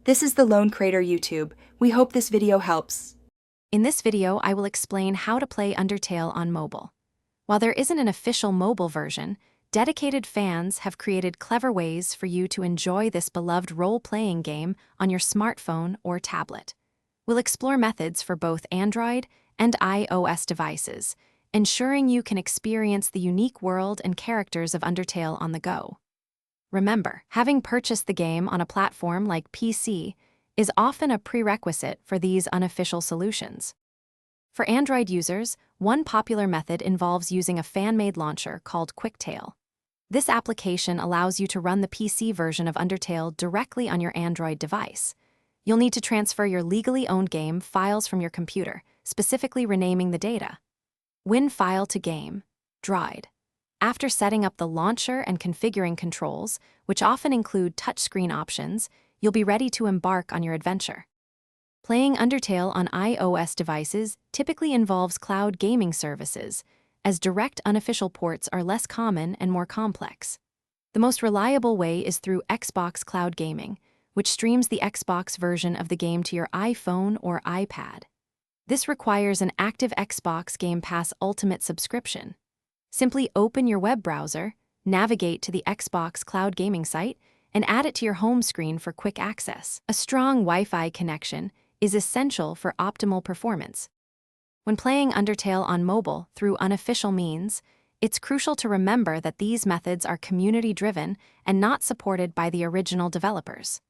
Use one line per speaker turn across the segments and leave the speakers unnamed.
This is the Lone Crater YouTube. We hope this video helps.
In this video, I will explain how to play Undertale on mobile. While there isn't an official mobile version, dedicated fans have created clever ways for you to enjoy this beloved role-playing game on your smartphone or tablet. We'll explore methods for both Android and iOS devices, ensuring you can experience the unique world and characters of Undertale on the go. Remember, having purchased the game on a platform like PC is often a prerequisite for these unofficial solutions. For Android users, one popular method involves using a fan-made launcher called QuickTale. This application allows you to run the PC version of Undertale directly on your Android device. You'll need to transfer your legally owned game files from your computer, specifically renaming the data. Win file to game, dried. After setting up the launcher and configuring controls, which often include touchscreen options, you'll be ready to embark on your adventure. Playing Undertale on iOS devices typically involves cloud gaming services, as direct unofficial ports are less common and more complex. The most reliable way is through Xbox Cloud Gaming, which streams the Xbox version of the game to your iPhone or iPad. This requires an active Xbox Game Pass Ultimate subscription. Simply open your web browser, navigate to the Xbox Cloud Gaming site, and add it to your home screen for quick access. A strong Wi-Fi connection is essential for optimal performance. When playing Undertale on mobile through unofficial means, it's crucial to remember that these methods are community-driven and not supported by the original developers.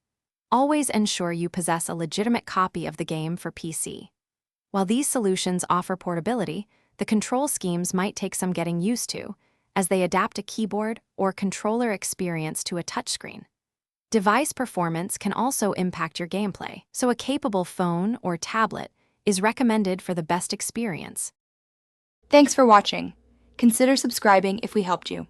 Always ensure you possess a legitimate copy of the game for PC. While these solutions offer portability, the control schemes might take some getting used to, as they adapt a keyboard or controller experience to a touchscreen. Device performance can also impact your gameplay, so a capable phone or tablet is recommended for the best experience.
Thanks for watching. Consider subscribing if we helped you.